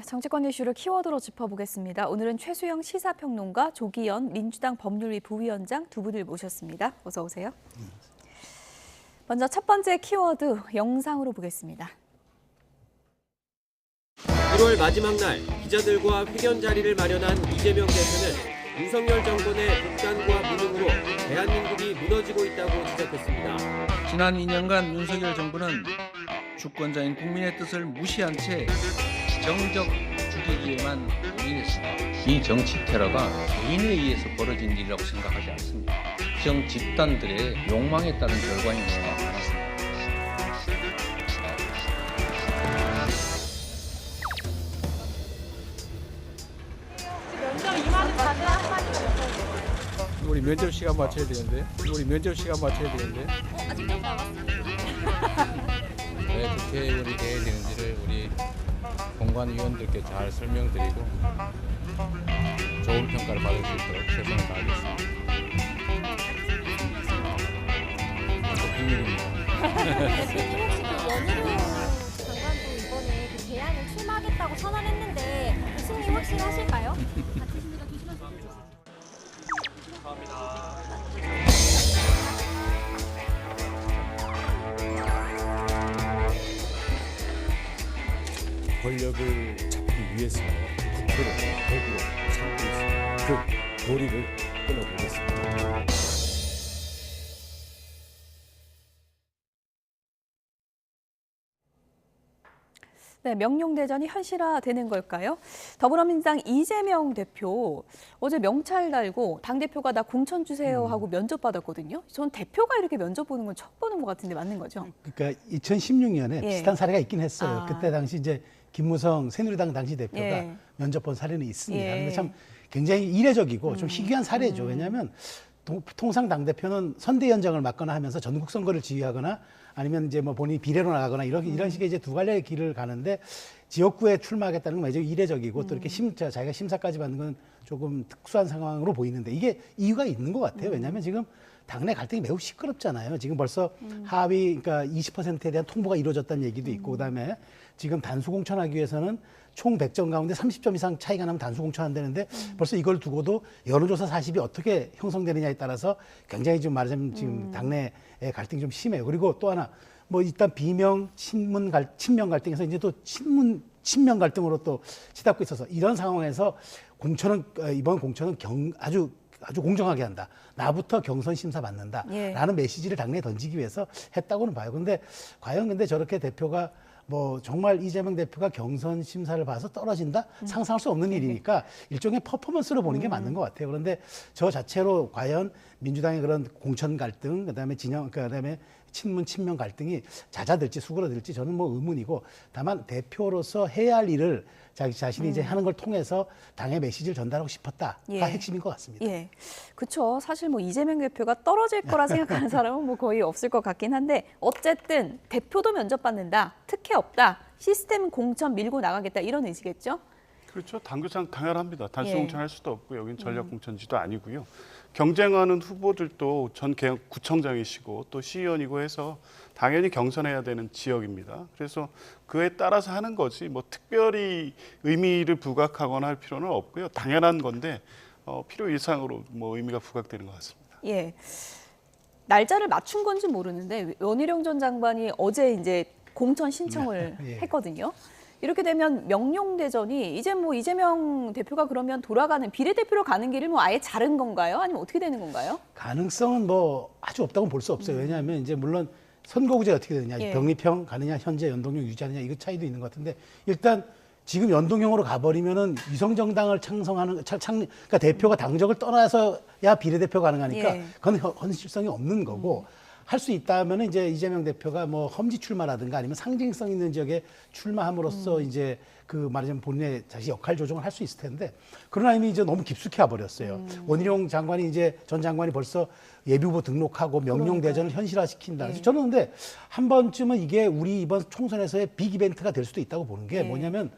정치권 이슈를 키워드로 짚어보겠습니다. 오늘은 최수영 시사평론가, 조기현 민주당 법률위 부위원장 두 분을 모셨습니다. 어서 오세요. 먼저 첫 번째 키워드 영상으로 보겠습니다. 1월 마지막 날 기자들과 회견 자리를 마련한 이재명 대표는 윤석열 정권의 독단과 무능으로 대한민국이 무너지고 있다고 지적했습니다. 지난 2년간 윤석열 정부는 주권자인 국민의 뜻을 무시한 채 정적 죽이기에만 올인했습니다. 이 정치 테러가 개인에 의해서 벌어진 일이라고 생각하지 않습니다. 정 집단들의 욕망에 따른 결과입니다. 우리 면접 시간 맞춰야 되는데. 아직 좀 남았습니다. 왜 국회의원이 돼야 되는지를 우리 공관위원들께 잘 설명드리고 좋은 평가를 받을 수 있도록 최선을 다하겠습니다. 비밀입니다. 대표님 혹시 그 원희룡 장관도 이번에 그 대안을 출마하겠다고 선언했는데 그 승리 확실하실까요? 권력을 잡기 위해서 국회로 대구로 삼고 있습니다. 그 도리를 끊어보겠습니다. 네, 명룡대전이 현실화되는 걸까요? 더불어민주당 이재명 대표 어제 명찰 달고 당대표가 나 공천 주세요 하고 면접 받았거든요. 전 대표가 이렇게 면접 보는 건 처음 보는 것 같은데 맞는 거죠? 그러니까 2016년에 예. 비슷한 사례가 있긴 했어요. 아. 그때 당시 이제 김무성 새누리당 당시 대표가 예. 면접 본 사례는 있습니다. 예. 근데 참 굉장히 이례적이고 좀 희귀한 사례죠. 왜냐하면 통상 당대표는 선대위원장을 맡거나 하면서 전국 선거를 지휘하거나 아니면 이제 뭐 본인이 비례로 나가거나 이런 식의 이제 두 갈래의 길을 가는데 지역구에 출마하겠다는 건 매우 이례적이고 또 이렇게 자기가 심사까지 받는 건 조금 특수한 상황으로 보이는데 이게 이유가 있는 것 같아요. 왜냐하면 지금 당내 갈등이 매우 시끄럽잖아요. 지금 벌써 하위 그러니까 20%에 대한 통보가 이루어졌다는 얘기도 있고 그다음에 지금 단수 공천하기 위해서는 총 100점 가운데 30점 이상 차이가 나면 단수 공천한다는데 벌써 이걸 두고도 여론조사 40이 어떻게 형성되느냐에 따라서 굉장히 좀 말하자면 지금 당내의 갈등이 좀 심해요. 그리고 또 하나 뭐 일단 비명 친명 갈등에서 이제 또 친명 갈등으로 또 치닫고 있어서 이런 상황에서 공천은 이번 공천은 아주 공정하게 한다. 나부터 경선 심사 받는다라는 예. 메시지를 당내에 던지기 위해서 했다고는 봐요. 근데 과연 저렇게 대표가 뭐 정말 이재명 대표가 경선 심사를 봐서 떨어진다? 상상할 수 없는 일이니까 일종의 퍼포먼스로 보는 게 맞는 것 같아요. 그런데 저 자체로 과연 민주당의 그런 공천 갈등, 그다음에 그다음에 친명 갈등이 잦아들지 수그러들지 저는 뭐 의문이고 다만 대표로서 해야 할 일을 자신이 이제 하는 걸 통해서 당의 메시지를 전달하고 싶었다가 예. 핵심인 것 같습니다. 예, 그렇죠. 사실 뭐 이재명 대표가 떨어질 거라 생각하는 사람은 뭐 거의 없을 것 같긴 한데 어쨌든 대표도 면접받는다, 특혜 없다, 시스템 공천 밀고 나가겠다 이런 의지겠죠? 그렇죠. 당규상 당연합니다. 단수 예. 공천할 수도 없고 여긴 전략 공천지도 아니고요. 경쟁하는 후보들도 전 구청장이시고 또 시의원이고 해서 당연히 경선해야 되는 지역입니다. 그래서 그에 따라서 하는 거지 뭐 특별히 의미를 부각하거나 할 필요는 없고요. 당연한 건데 필요 이상으로 뭐 의미가 부각되는 것 같습니다. 예. 날짜를 맞춘 건지 모르는데 원희룡 전 장관이 어제 이제 공천 신청을 예. 했거든요. 이렇게 되면 명룡대전이 이제 뭐 이재명 대표가 그러면 돌아가는 비례대표로 가는 길을 뭐 아예 자른 건가요? 아니면 어떻게 되는 건가요? 가능성은 뭐 아주 없다고는 볼 수 없어요. 왜냐하면 이제 물론 선거구제가 어떻게 되느냐, 예. 병립형 가느냐, 현재 연동형 유지하느냐 이거 차이도 있는 것 같은데 일단 지금 연동형으로 가버리면은 위성정당을 그러니까 대표가 당적을 떠나서야 비례대표 가능하니까 예. 그건 현실성이 없는 거고. 할 수 있다면은 이제 이재명 대표가 뭐 험지 출마라든가 아니면 상징성 있는 지역에 출마함으로써 이제 그 말하자면 본인의 자신 역할 조정을 할 수 있을 텐데 그러나 이미 이제 너무 깊숙이 와버렸어요. 원희룡 장관이 이제 전 장관이 벌써 예비후보 등록하고 명룡대전을 현실화시킨다. 그래서 저는 근데 한 번쯤은 이게 우리 이번 총선에서의 빅 이벤트가 될 수도 있다고 보는 게 뭐냐면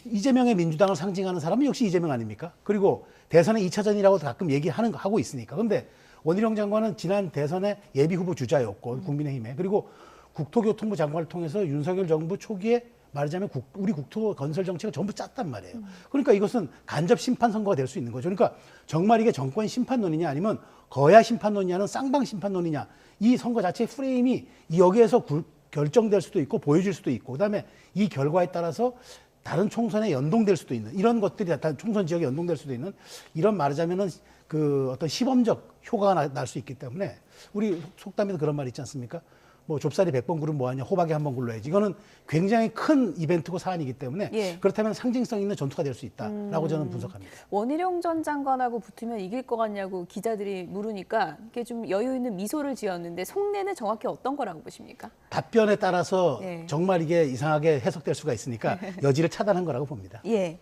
이재명의 민주당을 상징하는 사람은 역시 이재명 아닙니까? 그리고 대선의 2차전이라고 가끔 하고 있으니까. 근데 원희룡 장관은 지난 대선의 예비 후보 주자였고 국민의힘에 그리고 국토교통부 장관을 통해서 윤석열 정부 초기에 말하자면 우리 국토 건설 정책을 전부 짰단 말이에요. 그러니까 이것은 간접 심판 선거가 될 수 있는 거죠. 그러니까 정말 이게 정권 심판론이냐 아니면 거야 심판론이냐는 쌍방 심판론이냐, 이 선거 자체의 프레임이 여기에서 결정될 수도 있고 보여질 수도 있고, 그다음에 이 결과에 따라서 다른 총선에 연동될 수도 있는 이런 것들이 다 총선 지역에 연동될 수도 있는 이런 말하자면은 그 어떤 시범적 효과가 날 수 있기 때문에 우리 속담에도 그런 말 있지 않습니까? 뭐 좁쌀이 100번 굴으면 뭐하냐, 호박이 한 번 굴러야지. 이거는 굉장히 큰 이벤트고 사안이기 때문에 예. 그렇다면 상징성 있는 전투가 될 수 있다라고 저는 분석합니다. 원희룡 전 장관하고 붙으면 이길 것 같냐고 기자들이 물으니까 이게 좀 여유 있는 미소를 지었는데 속내는 정확히 어떤 거라고 보십니까? 답변에 따라서 예. 정말 이게 이상하게 해석될 수가 있으니까 여지를 차단한 거라고 봅니다. 예.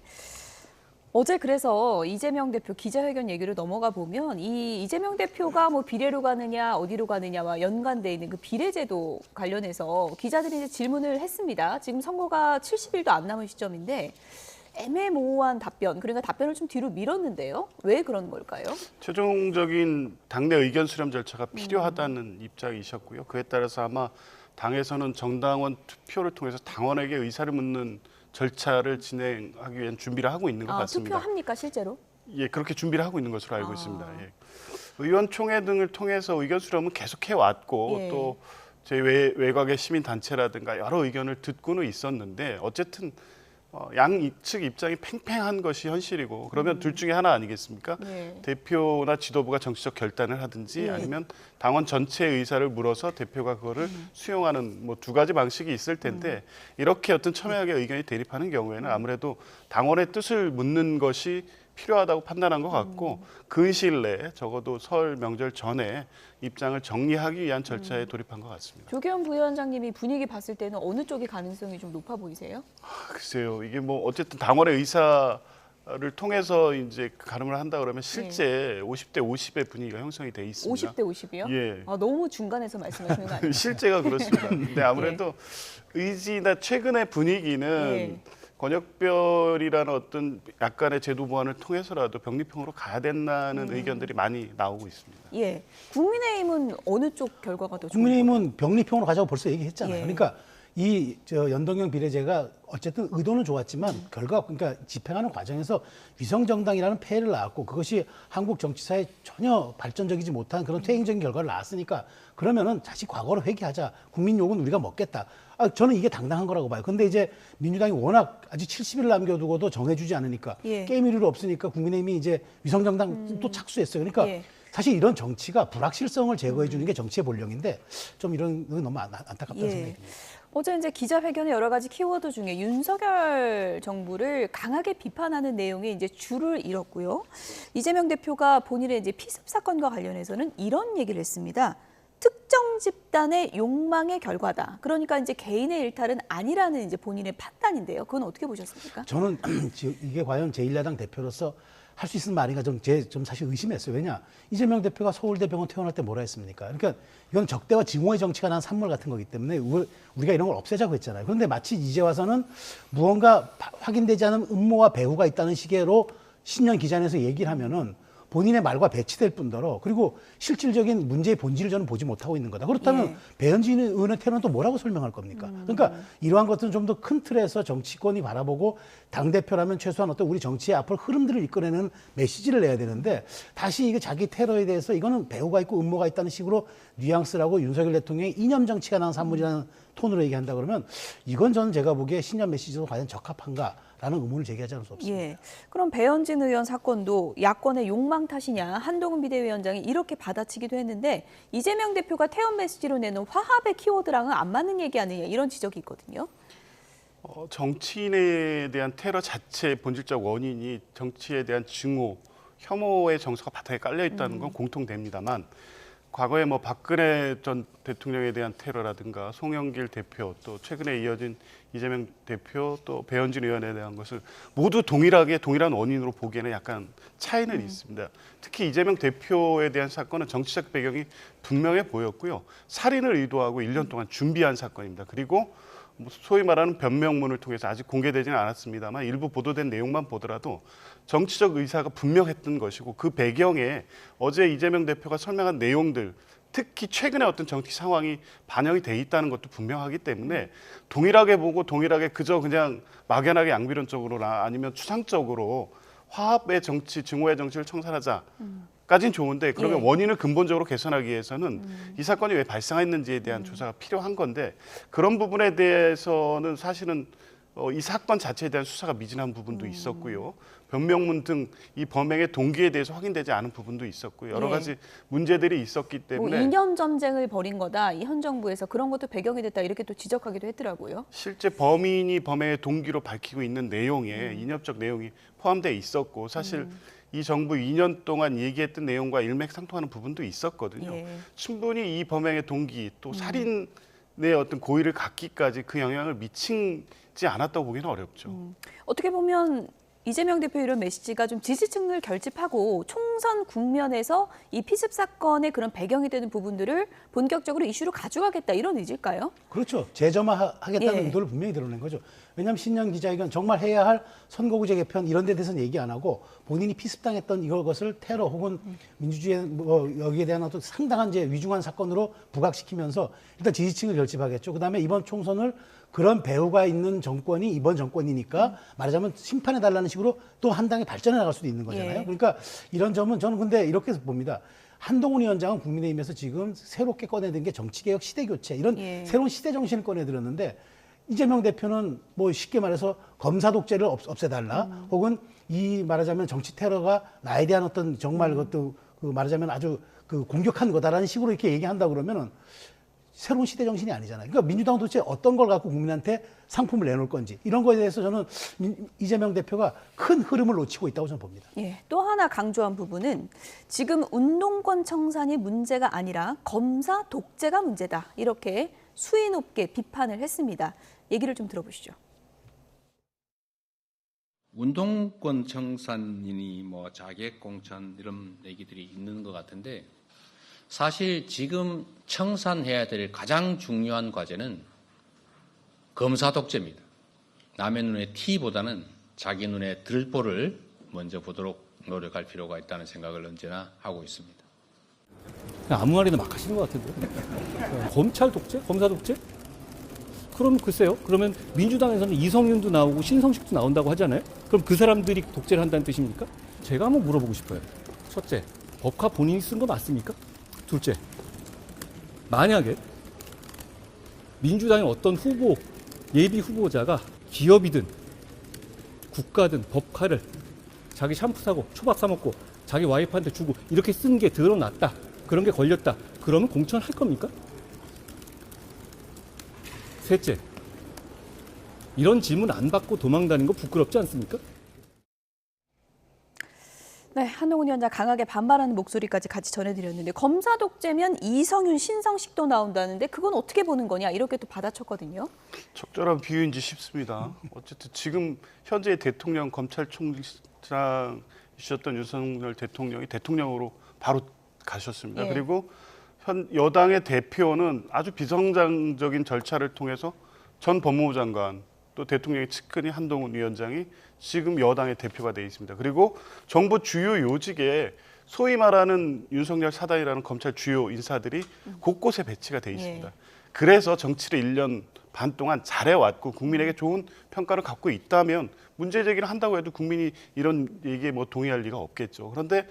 어제 그래서 이재명 대표 기자회견 얘기로 넘어가 보면 이 이재명 대표가 뭐 비례로 가느냐 어디로 가느냐와 연관돼 있는 그 비례제도 관련해서 기자들이 이제 질문을 했습니다. 지금 선거가 70일도 안 남은 시점인데 애매모호한 답변, 그러니까 답변을 좀 뒤로 밀었는데요. 왜 그런 걸까요? 최종적인 당내 의견 수렴 절차가 필요하다는 입장이셨고요. 그에 따라서 아마 당에서는 정당원 투표를 통해서 당원에게 의사를 묻는 절차를 진행하기 위한 준비를 하고 있는 것 같습니다. 투표합니까 실제로? 예, 그렇게 준비를 하고 있는 것으로 알고 있습니다. 예. 의원총회 등을 통해서 의견 수렴은 계속해 왔고 예. 또 제 외곽의 시민 단체라든가 여러 의견을 듣고는 있었는데 어쨌든 양측 입장이 팽팽한 것이 현실이고, 그러면 둘 중에 하나 아니겠습니까? 예. 대표나 지도부가 정치적 결단을 하든지 예. 아니면 당원 전체의 의사를 물어서 대표가 그거를 수용하는 뭐 두 가지 방식이 있을 텐데 이렇게 어떤 첨예하게 의견이 대립하는 경우에는 아무래도 당원의 뜻을 묻는 것이 필요하다고 판단한 것 같고 근시일 내에 적어도 설 명절 전에 입장을 정리하기 위한 절차에 돌입한 것 같습니다. 조계현 부위원장님이 분위기 봤을 때는 어느 쪽이 가능성이 좀 높아 보이세요? 글쎄요, 이게 뭐 어쨌든 당원의 의사를 통해서 이제 가름을 한다 그러면 실제 50대 50의 분위기가 형성이 돼 있습니다. 50대 50이요? 예. 아, 너무 중간에서 말씀하시는 거 아니에요? 실제가 그렇습니다. 근데 아무래도 의지나 최근의 분위기는 예. 권역별이라는 어떤 약간의 제도 보완을 통해서라도 병립형으로 가야 된다는 의견들이 많이 나오고 있습니다. 예. 국민의힘은 어느 쪽 결과가 더 좋은 국민의힘은 병립형으로 가자고 벌써 얘기했잖아요. 예. 그러니까 이 연동형 비례제가 어쨌든 의도는 좋았지만 결과, 그러니까 집행하는 과정에서 위성정당이라는 폐해를 낳았고 그것이 한국 정치사에 전혀 발전적이지 못한 그런 퇴행적인 결과를 낳았으니까 그러면은 다시 과거로 회귀하자. 국민 욕은 우리가 먹겠다. 저는 이게 당당한 거라고 봐요. 근데 이제 민주당이 워낙 아직 70일 남겨두고도 정해주지 않으니까 예. 게임 이유가 없으니까 국민의힘이 이제 위성정당 또 착수했어요. 그러니까 예. 사실 이런 정치가 불확실성을 제거해 주는 게 정치의 본령인데 좀 이런 건 너무 안타깝다는 예. 생각이 듭니다. 어제 이제 기자회견의 여러 가지 키워드 중에 윤석열 정부를 강하게 비판하는 내용이 이제 줄을 잃었고요. 이재명 대표가 본인의 이제 피습 사건과 관련해서는 이런 얘기를 했습니다. 특정 집단의 욕망의 결과다. 그러니까 이제 개인의 일탈은 아니라는 이제 본인의 판단인데요. 그건 어떻게 보셨습니까? 저는 이게 과연 제1야당 대표로서 할 수 있는 말인가 좀 사실 의심했어요. 왜냐? 이재명 대표가 서울대병원 퇴원할 때 뭐라 했습니까? 그러니까 이건 적대와 증오의 정치가 난 산물 같은 거기 때문에 우리가 이런 걸 없애자고 했잖아요. 그런데 마치 이제 와서는 무언가 확인되지 않은 음모와 배후가 있다는 식으로 신년 기자회견에서 얘기를 하면은 본인의 말과 배치될 뿐더러 그리고 실질적인 문제의 본질을 저는 보지 못하고 있는 거다. 그렇다면 예. 배현진 의원의 테러는 또 뭐라고 설명할 겁니까? 그러니까 이러한 것들은 좀 더 큰 틀에서 정치권이 바라보고 당대표라면 최소한 어떤 우리 정치의 앞으로 흐름들을 이끌어내는 메시지를 내야 되는데 다시 이게 자기 테러에 대해서 이거는 배후가 있고 음모가 있다는 식으로 뉘앙스라고 윤석열 대통령의 이념 정치가 난 산물이라는 톤으로 얘기한다 그러면 이건 저는 제가 보기에 신년 메시지도 과연 적합한가? 라는 의문을 제기하지 않을 수 없습니다. 예. 그럼 배현진 의원 사건도 야권의 욕망 탓이냐 한동훈 비대위원장이 이렇게 받아치기도 했는데 이재명 대표가 퇴원 메시지로 내는 화합의 키워드랑은 안 맞는 얘기 아니냐 이런 지적이 있거든요. 정치인에 대한 테러 자체의 본질적 원인이 정치에 대한 증오, 혐오의 정서가 바탕에 깔려 있다는 건 공통됩니다만 과거에 뭐 박근혜 전 대통령에 대한 테러라든가 송영길 대표 또 최근에 이어진 이재명 대표 또 배현진 의원에 대한 것을 모두 동일한 원인으로 보기에는 약간 차이는 있습니다. 특히 이재명 대표에 대한 사건은 정치적 배경이 분명해 보였고요. 살인을 의도하고 1년 동안 준비한 사건입니다. 그리고 소위 말하는 변명문을 통해서 아직 공개되지는 않았습니다만 일부 보도된 내용만 보더라도 정치적 의사가 분명했던 것이고 그 배경에 어제 이재명 대표가 설명한 내용들 특히 최근에 어떤 정치 상황이 반영이 돼 있다는 것도 분명하기 때문에 동일하게 보고 동일하게 그저 그냥 막연하게 양비론적으로나 아니면 추상적으로 화합의 정치, 증오의 정치를 청산하자까지는 좋은데 그러면 예. 원인을 근본적으로 개선하기 위해서는 이 사건이 왜 발생했는지에 대한 조사가 필요한 건데 그런 부분에 대해서는 사실은 이 사건 자체에 대한 수사가 미진한 부분도 있었고요. 변명문 등 이 범행의 동기에 대해서 확인되지 않은 부분도 있었고요. 여러 예. 가지 문제들이 있었기 뭐 때문에 이념 전쟁을 벌인 거다. 이 현 정부에서 그런 것도 배경이 됐다. 이렇게 또 지적하기도 했더라고요. 실제 범인이 범행의 동기로 밝히고 있는 내용에 인협적 내용이 포함되어 있었고 사실 이 정부 2년 동안 얘기했던 내용과 일맥상통하는 부분도 있었거든요. 예. 충분히 이 범행의 동기 또 살인의 어떤 고의를 갖기까지 그 영향을 미치지 않았다고 보기는 어렵죠. 어떻게 보면 이재명 대표 이런 메시지가 좀 지지층을 결집하고 총선 국면에서 이 피습 사건의 그런 배경이 되는 부분들을 본격적으로 이슈로 가져가겠다 이런 의지일까요? 그렇죠. 재점화하겠다는 예. 의도를 분명히 드러낸 거죠. 왜냐하면 신년 기자회견 정말 해야 할 선거구제 개편 이런 데 대해서는 얘기 안 하고 본인이 피습당했던 이것을 테러 혹은 민주주의 뭐 여기에 대한 어떤 상당한 이제 위중한 사건으로 부각시키면서 일단 지지층을 결집하겠죠. 그다음에 이번 총선을 그런 배후가 있는 정권이 이번 정권이니까 말하자면 심판해달라는 식으로 또 한 당이 발전해 나갈 수도 있는 거잖아요. 예. 그러니까 이런 점은 저는 근데 이렇게 봅니다. 한동훈 위원장은 국민의힘에서 지금 새롭게 꺼내든 게 정치개혁 시대교체 이런 예. 새로운 시대 정신을 꺼내들었는데 이재명 대표는 뭐 쉽게 말해서 검사 독재를 없애달라 혹은 이 말하자면 정치 테러가 나에 대한 어떤 정말 그것도 그 말하자면 아주 그 공격한 거다라는 식으로 이렇게 얘기한다 그러면은 새로운 시대 정신이 아니잖아요. 그러니까 민주당은 도대체 어떤 걸 갖고 국민한테 상품을 내놓을 건지 이런 거에 대해서 저는 이재명 대표가 큰 흐름을 놓치고 있다고 저는 봅니다. 예, 또 하나 강조한 부분은 지금 운동권 청산이 문제가 아니라 검사 독재가 문제다. 이렇게 수위 높게 비판을 했습니다. 얘기를 좀 들어보시죠. 운동권 청산이니 뭐 자객 공천 이런 얘기들이 있는 것 같은데 사실 지금 청산해야 될 가장 중요한 과제는 검사 독재입니다. 남의 눈에 티보다는 자기 눈에 들보를 먼저 보도록 노력할 필요가 있다는 생각을 언제나 하고 있습니다. 아무 말이나 막 하시는 것 같은데. 검찰 독재? 검사 독재? 그럼 글쎄요. 그러면 민주당에서는 이성윤도 나오고 신성식도 나온다고 하잖아요. 그럼 그 사람들이 독재를 한다는 뜻입니까? 제가 한번 물어보고 싶어요. 첫째, 법카 본인이 쓴 거 맞습니까? 둘째, 만약에 민주당의 어떤 후보, 예비 후보자가 기업이든 국가든 법카를 자기 샴푸 사고 초밥 사 먹고 자기 와이프한테 주고 이렇게 쓴 게 드러났다. 그런 게 걸렸다. 그러면 공천할 겁니까? 셋째, 이런 질문 안 받고 도망다니는 거 부끄럽지 않습니까? 네, 한동훈 위원장 강하게 반발하는 목소리까지 같이 전해드렸는데 검사 독재면 이성윤, 신성식도 나온다는데 그건 어떻게 보는 거냐 이렇게 또 받아쳤거든요. 적절한 비유인지 싶습니다. 어쨌든 지금 현재 대통령 검찰총장이셨던 윤석열 대통령이 대통령으로 바로 가셨습니다. 예. 그리고 현 여당의 대표는 아주 비정상적인 절차를 통해서 전 법무부 장관 또 대통령의 측근이 한동훈 위원장이 지금 여당의 대표가 돼 있습니다. 그리고 정부 주요 요직에 소위 말하는 윤석열 사단이라는 검찰 주요 인사들이 곳곳에 배치가 돼 있습니다. 예. 그래서 정치를 1년 반 동안 잘해왔고 국민에게 좋은 평가를 갖고 있다면 문제 제기를 한다고 해도 국민이 이런 얘기에 뭐 동의할 리가 없겠죠. 그런데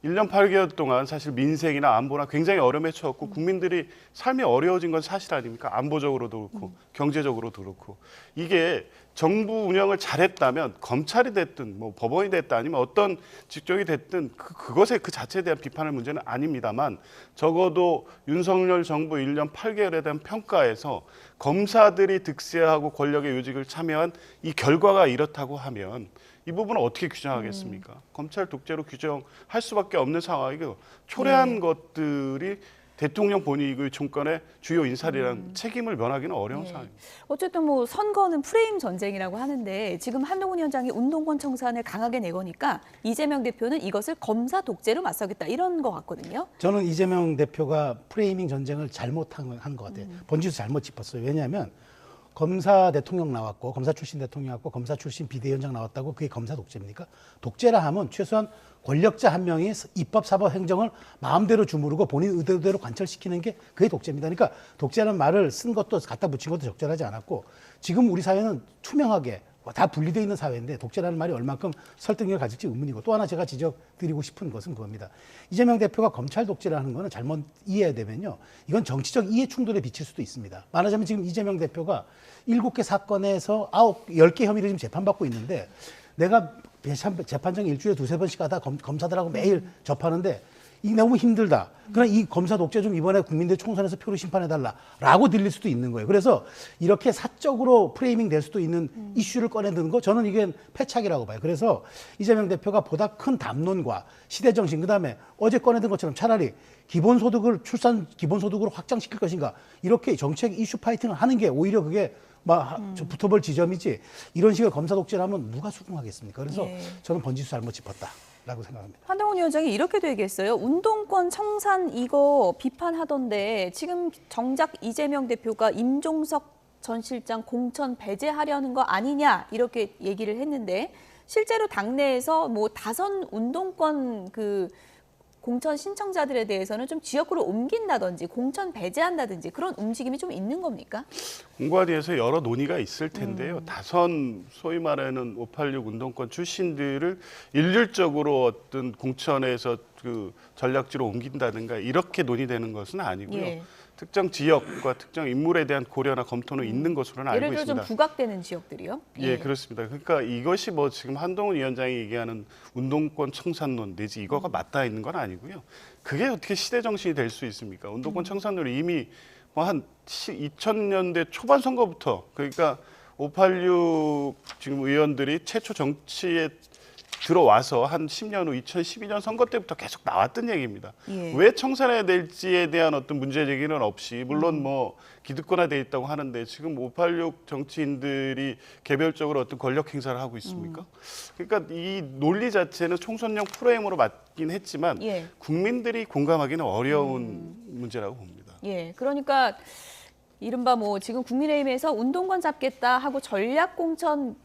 1년 8개월 동안 사실 민생이나 안보나 굉장히 어려움에 처했고 국민들이 삶이 어려워진 건 사실 아닙니까? 안보적으로도 그렇고 경제적으로도 그렇고 이게 정부 운영을 잘했다면 검찰이 됐든 뭐 법원이 됐든 아니면 어떤 직종이 됐든 그것에 그 자체에 대한 비판할 문제는 아닙니다만 적어도 윤석열 정부 1년 8개월에 대한 평가에서 검사들이 득세하고 권력의 요직을 참여한 이 결과가 이렇다고 하면 이 부분은 어떻게 규정하겠습니까? 검찰 독재로 규정할 수밖에 없는 상황이고 초래한 것들이 대통령 본인의 정권의 주요 인사들이란 책임을 면하기는 어려운 상황입니다. 어쨌든 뭐 선거는 프레임 전쟁이라고 하는데 지금 한동훈 위원장이 운동권 청산을 강하게 내거니까 이재명 대표는 이것을 검사 독재로 맞서겠다 이런 것 같거든요. 저는 이재명 대표가 프레이밍 전쟁을 잘못한 것 같아요. 본질도 잘못 짚었어요. 왜냐하면 검사 대통령 나왔고 검사 출신 대통령 나왔고 검사 출신 비대위원장 나왔다고 그게 검사 독재입니까? 독재라 하면 최소한 권력자 한 명이 입법, 사법, 행정을 마음대로 주무르고 본인 의도대로 관철시키는 게 그게 독재입니다. 그러니까 독재라는 말을 쓴 것도 갖다 붙인 것도 적절하지 않았고 지금 우리 사회는 투명하게 다 분리되어 있는 사회인데 독재라는 말이 얼만큼 설득력을 가질지 의문이고 또 하나 제가 지적드리고 싶은 것은 그겁니다. 이재명 대표가 검찰 독재라는 거는 잘못 이해해야 되면요. 이건 정치적 이해 충돌에 비칠 수도 있습니다. 말하자면 지금 이재명 대표가 7개 사건에서 10개 혐의를 지금 재판받고 있는데 내가 재판장 일주일에 2-3번씩 가다 검사들하고 매일 접하는데 이 너무 힘들다. 그러나 이 검사 독재 좀 이번에 국민들 총선에서 표로 심판해달라라고 들릴 수도 있는 거예요. 그래서 이렇게 사적으로 프레이밍 될 수도 있는 이슈를 꺼내드는 거 저는 이게 패착이라고 봐요. 그래서 이재명 대표가 보다 큰 담론과 시대정신 그다음에 어제 꺼내든 것처럼 차라리 기본소득을 기본소득으로 확장시킬 것인가 이렇게 정책 이슈 파이팅을 하는 게 오히려 그게 붙어볼 지점이지 이런 식의 검사 독재를 하면 누가 수긍하겠습니까? 그래서 예. 저는 번지수 잘못 짚었다라고 생각합니다. 한동훈 위원장이 이렇게도 얘기했어요. 운동권 청산 이거 비판하던데 지금 정작 이재명 대표가 임종석 전 실장 공천 배제하려는 거 아니냐 이렇게 얘기를 했는데 실제로 당내에서 뭐 다선 운동권 공천 신청자들에 대해서는 좀 지역구로 옮긴다든지 공천 배제한다든지 그런 움직임이 좀 있는 겁니까? 공관위에서 여러 논의가 있을 텐데요. 다선 소위 말하는 586 운동권 출신들을 일률적으로 어떤 공천에서 전략지로 옮긴다든가 이렇게 논의되는 것은 아니고요. 예. 특정 지역과 특정 인물에 대한 고려나 검토는 있는 것으로는 알고 예를 들어 있습니다. 좀 부각되는 지역들이요? 예, 그렇습니다. 그러니까 이것이 뭐 지금 한동훈 위원장이 얘기하는 운동권 청산론 내지 이거가 맞닿아 있는 건 아니고요. 그게 어떻게 시대 정신이 될 수 있습니까? 운동권 청산론이 이미 뭐 한 2000년대 초반 선거부터 그러니까 586 지금 의원들이 최초 정치에 들어와서 한 10년 후 2012년 선거 때부터 계속 나왔던 얘기입니다. 예. 왜 청산해야 될지에 대한 어떤 문제 제기는 없이 물론 뭐 기득권화돼 있다고 하는데 지금 586 정치인들이 개별적으로 어떤 권력 행사를 하고 있습니까? 그러니까 이 논리 자체는 총선용 프레임으로 맞긴 했지만 예. 국민들이 공감하기는 어려운 문제라고 봅니다. 예, 그러니까 이른바 뭐 지금 국민의힘에서 운동권 잡겠다 하고 전략 공천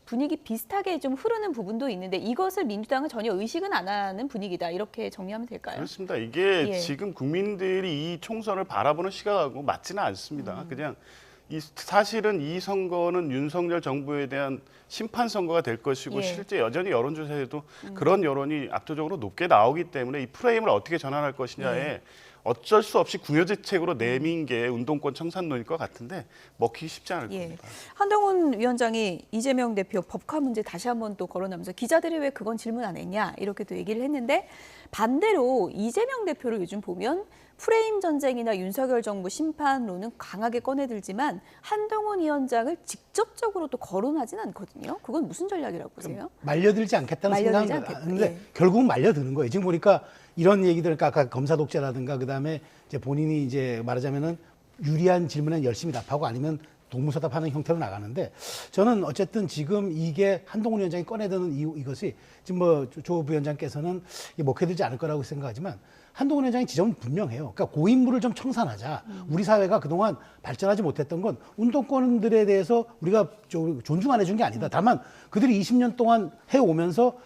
분위기 비슷하게 좀 흐르는 부분도 있는데 이것을 민주당은 전혀 의식은 안 하는 분위기다 이렇게 정리하면 될까요? 그렇습니다. 이게 예. 지금 국민들이 이 총선을 바라보는 시각하고 맞지는 않습니다. 그냥 사실은 이 선거는 윤석열 정부에 대한 심판 선거가 될 것이고 예. 실제 여전히 여론조사에도 그런 여론이 압도적으로 높게 나오기 때문에 이 프레임을 어떻게 전환할 것이냐에 어쩔 수 없이 궁여지책으로 내민 게 운동권 청산론일 것 같은데 먹히기 쉽지 않을 예. 겁니다. 한동훈 위원장이 이재명 대표 법화 문제 다시 한번 또 거론하면서 기자들이 왜 그건 질문 안 했냐 이렇게 또 얘기를 했는데 반대로 이재명 대표를 요즘 보면 프레임 전쟁이나 윤석열 정부 심판론은 강하게 꺼내들지만 한동훈 위원장을 직접적으로 또 거론하진 않거든요. 그건 무슨 전략이라고 보세요? 말려들지 않겠다는 말려들지 생각은 않겠다. 하는데 예. 결국은 말려드는 거예요. 지금 보니까 이런 얘기들, 아까 검사 독재라든가 그다음에 이제 본인이 이제 말하자면은 유리한 질문에 열심히 답하고 아니면 동무서답하는 형태로 나가는데 저는 어쨌든 지금 이게 한동훈 위원장이 꺼내드는 이것이 지금 뭐 조 부위원장께서는 먹혀들지 않을 거라고 생각하지만 한동훈 위원장의 지점은 분명해요. 그러니까 고인물을 좀 청산하자. 우리 사회가 그동안 발전하지 못했던 건 운동권들에 대해서 우리가 존중 안 해준 게 아니다. 다만 그들이 20년 동안 해오면서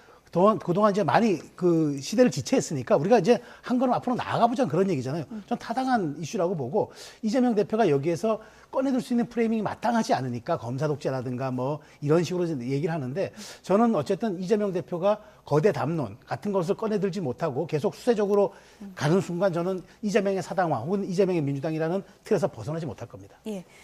그동안 이제 많이 그 시대를 지체했으니까 우리가 이제 한 걸음 앞으로 나아가보자는 그런 얘기잖아요. 전 타당한 이슈라고 보고 이재명 대표가 여기에서 꺼내들 수 있는 프레이밍이 마땅하지 않으니까 검사 독재라든가 뭐 이런 식으로 얘기를 하는데 저는 어쨌든 이재명 대표가 거대 담론 같은 것을 꺼내들지 못하고 계속 수세적으로 가는 순간 저는 이재명의 사당화 혹은 이재명의 민주당이라는 틀에서 벗어나지 못할 겁니다. 예.